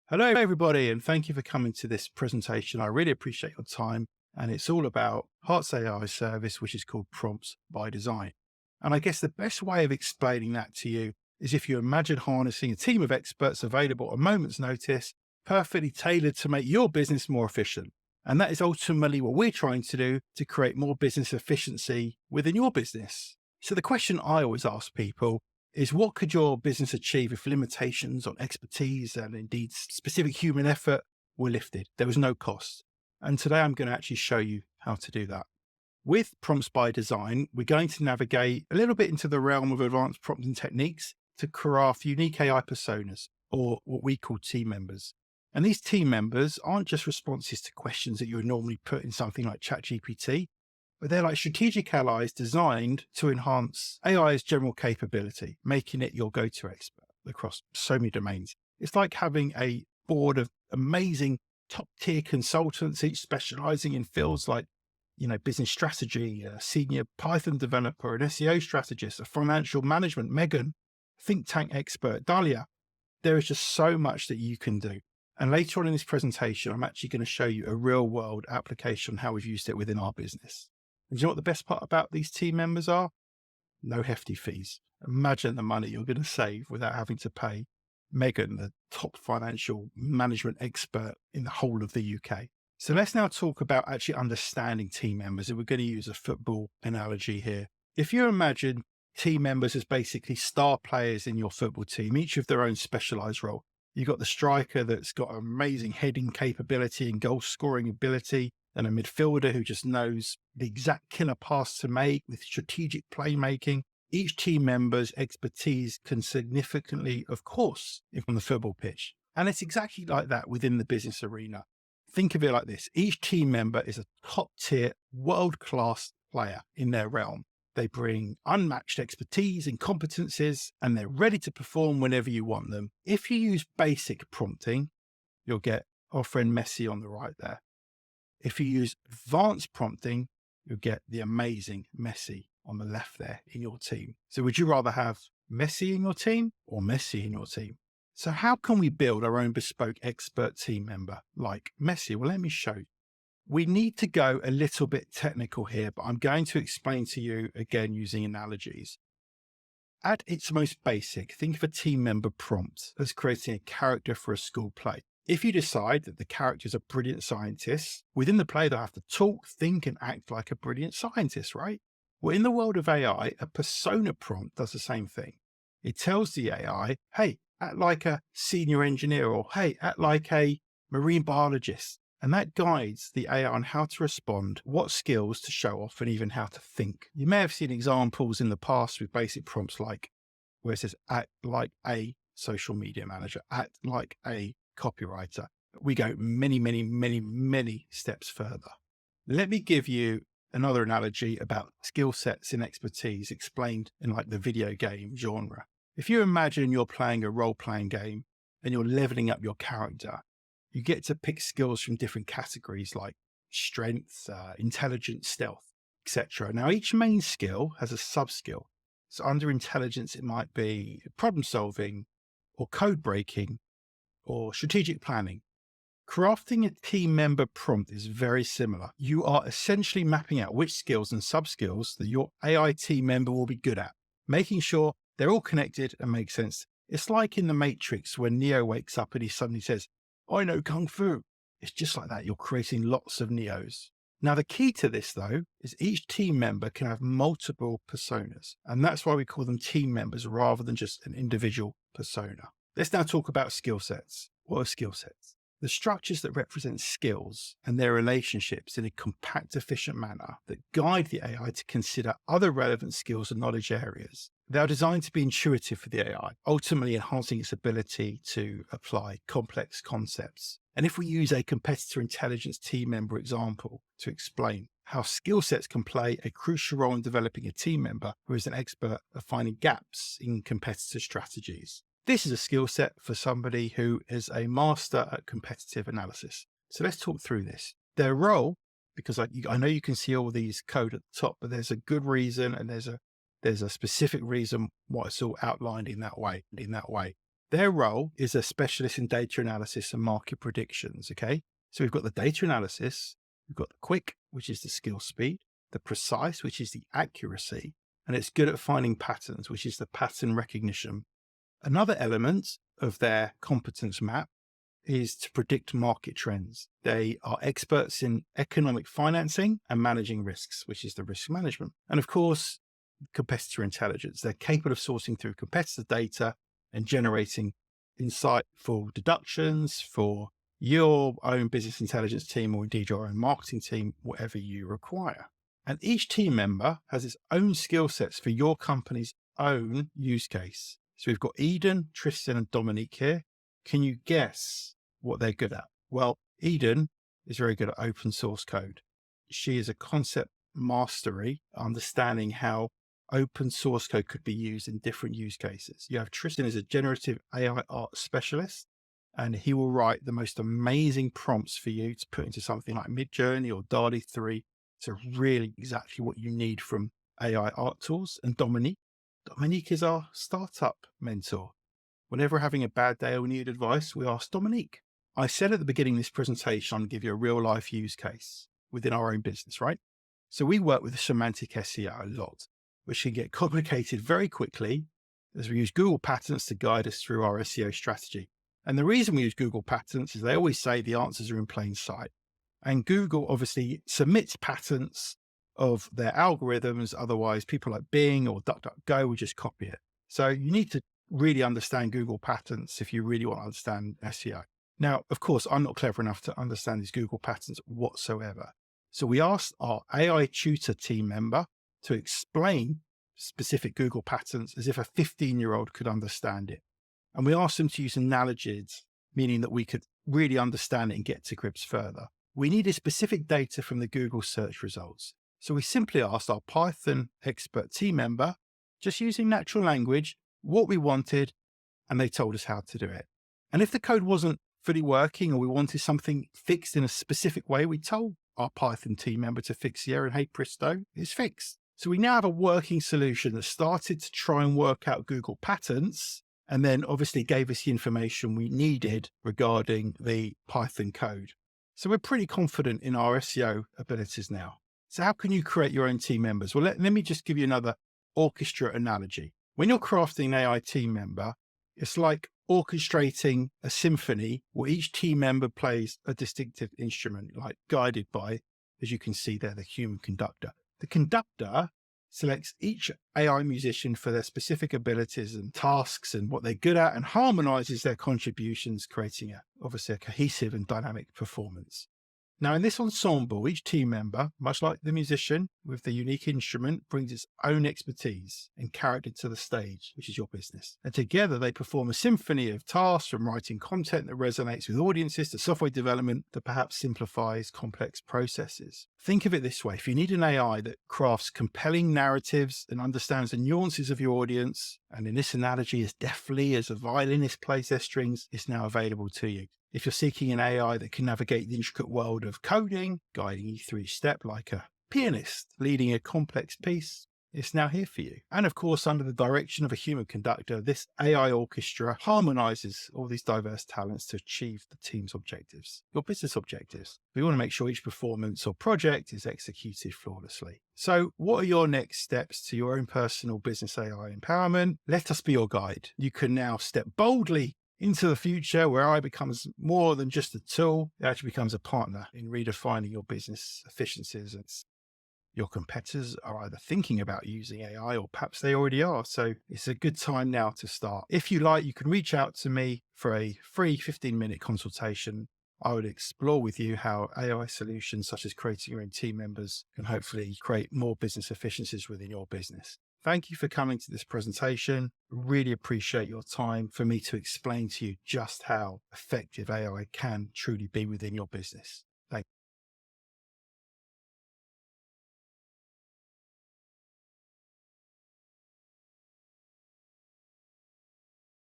Hello, everybody, and thank you for coming to this presentation. I really appreciate your time. And it's all about Hartz AI service, which is called Prompts by Design. And I guess the best way of explaining that to you is if you imagine harnessing a team of experts available at a moment's notice, perfectly tailored to make your business more efficient. And that is ultimately what we're trying to do to create more business efficiency within your business. So the question I always ask people is, what could your business achieve if limitations on expertise and indeed specific human effort were lifted? There was no cost. And today I'm going to actually show you how to do that. With Prompts by Design, we're going to navigate a little bit into the realm of advanced prompting techniques to craft unique AI personas, or what we call team members. And these team members aren't just responses to questions that you would normally put in something like ChatGPT, but they're like strategic allies designed to enhance AI's general capability, making it your go-to expert across so many domains. It's like having a board of amazing top-tier consultants, each specializing in fields like, business strategy, a senior Python developer, an SEO strategist, a financial management, Megan, think tank expert, Dahlia. There is just so much that you can do. And later on in this presentation, I'm actually going to show you a real-world application on how we've used it within our business. And do you know what the best part about these team members are? No hefty fees. Imagine the money you're going to save without having to pay Megan, the top financial management expert in the whole of the UK. So let's now talk about actually understanding team members. And we're going to use a football analogy here. If you imagine team members as basically star players in your football team, each of their own specialized role. You've got the striker that's got amazing heading capability and goal scoring ability, and a midfielder who just knows the exact killer pass to make with strategic playmaking. Each team member's expertise can significantly, of course, on the football pitch. And it's exactly like that within the business arena. Think of it like this. Each team member is a top-tier, world-class player in their realm. They bring unmatched expertise and competencies, and they're ready to perform whenever you want them. If you use basic prompting, you'll get our friend Messi on the right there. If you use advanced prompting, you'll get the amazing Messi on the left there in your team. So would you rather have Messi in your team or Messi in your team? So how can we build our own bespoke expert team member like Messi? Well, let me show you. We need to go a little bit technical here, but I'm going to explain to you again using analogies. At its most basic, think of a team member prompt as creating a character for a school play. If you decide that the character is a brilliant scientist, within the play they'll have to talk, think, and act like a brilliant scientist, right? Well, in the world of AI, a persona prompt does the same thing. It tells the AI, hey, act like a senior engineer, or hey, act like a marine biologist. And that guides the AI on how to respond, what skills to show off, and even how to think. You may have seen examples in the past with basic prompts like where it says act like a social media manager, act like a copywriter. We go many, many, many, many steps further. Let me give you another analogy about skill sets and expertise explained in like the video game genre. If you imagine you're playing a role-playing game and you're leveling up your character, you get to pick skills from different categories like strength, intelligence, stealth, etc. Now, each main skill has a sub-skill. So under intelligence, it might be problem solving or code breaking or strategic planning. Crafting a team member prompt is very similar. You are essentially mapping out which skills and sub-skills that your AI team member will be good at, making sure they're all connected and make sense. It's like in The Matrix when Neo wakes up and he suddenly says, I know Kung Fu. It's just like that. You're creating lots of Neos. Now, the key to this, though, is each team member can have multiple personas. And that's why we call them team members rather than just an individual persona. Let's now talk about skill sets. What are skill sets? The structures that represent skills and their relationships in a compact, efficient manner that guide the AI to consider other relevant skills and knowledge areas. They are designed to be intuitive for the AI, ultimately enhancing its ability to apply complex concepts. And if we use a competitor intelligence team member example to explain how skill sets can play a crucial role in developing a team member who is an expert at finding gaps in competitor strategies. This is a skill set for somebody who is a master at competitive analysis. So let's talk through this. Their role, because I know you can see all these code at the top, but there's a good reason and there's a specific reason why it's all outlined in that way. Their role is a specialist in data analysis and market predictions. Okay. So we've got the data analysis, we've got the quick, which is the skill speed, the precise, which is the accuracy, and it's good at finding patterns, which is the pattern recognition. Another element of their competence map is to predict market trends. They are experts in economic financing and managing risks, which is the risk management. And of course, competitor intelligence. They're capable of sourcing through competitor data and generating insightful deductions for your own business intelligence team, or indeed your own marketing team, whatever you require. And each team member has its own skill sets for your company's own use case. So we've got Eden, Tristan, and Dominique here. Can you guess what they're good at? Well, Eden is very good at open source code. She is a concept mastery, understanding how open source code could be used in different use cases. You have Tristan as a generative AI art specialist, and he will write the most amazing prompts for you to put into something like Midjourney or DALL-E 3. So really exactly what you need from AI art tools. And Dominique is our startup mentor. Whenever we're having a bad day or we need advice, we ask Dominique. I said at the beginning of this presentation, I'm going to give you a real life use case within our own business, right? So we work with Semantic SEO a lot, which can get complicated very quickly as we use Google Patterns to guide us through our SEO strategy. And the reason we use Google Patterns is they always say the answers are in plain sight. And Google obviously submits patents of their algorithms. Otherwise, people like Bing or DuckDuckGo would just copy it. So you need to really understand Google Patents if you really want to understand SEO. Now, of course, I'm not clever enough to understand these Google Patents whatsoever. So we asked our AI tutor team member to explain specific Google Patents as if a 15-year-old could understand it. And we asked them to use analogies, meaning that we could really understand it and get to grips further. We needed specific data from the Google search results. So we simply asked our Python expert team member, just using natural language, what we wanted, and they told us how to do it. And if the code wasn't fully working or we wanted something fixed in a specific way, we told our Python team member to fix here, and hey, presto, it's fixed. So we now have a working solution that started to try and work out Google Patents, and then obviously gave us the information we needed regarding the Python code. So we're pretty confident in our SEO abilities now. So how can you create your own team members? Well, let me just give you another orchestra analogy. When you're crafting an AI team member, it's like orchestrating a symphony where each team member plays a distinctive instrument, like guided by, as you can see there, the human conductor. The conductor selects each AI musician for their specific abilities and tasks and what they're good at, and harmonizes their contributions, creating obviously a cohesive and dynamic performance. Now, in this ensemble, each team member, much like the musician with the unique instrument, brings its own expertise and character to the stage, which is your business. And together they perform a symphony of tasks, from writing content that resonates with audiences to software development that perhaps simplifies complex processes. Think of it this way. If you need an AI that crafts compelling narratives and understands the nuances of your audience, and in this analogy, as deftly as a violinist plays their strings, it's now available to you. If you're seeking an AI that can navigate the intricate world of coding, guiding you through each step like a pianist leading a complex piece, it's now here for you. And of course, under the direction of a human conductor, this AI orchestra harmonizes all these diverse talents to achieve the team's objectives, your business objectives. We want to make sure each performance or project is executed flawlessly. So what are your next steps to your own personal business AI empowerment? Let us be your guide. You can now step boldly into the future where AI becomes more than just a tool. It actually becomes a partner in redefining your business efficiencies. And your competitors are either thinking about using AI or perhaps they already are. So it's a good time now to start. If you like, you can reach out to me for a free 15-minute consultation. I would explore with you how AI solutions such as creating your own team members can hopefully create more business efficiencies within your business. Thank you for coming to this presentation. Really appreciate your time for me to explain to you just how effective AI can truly be within your business. Thank you.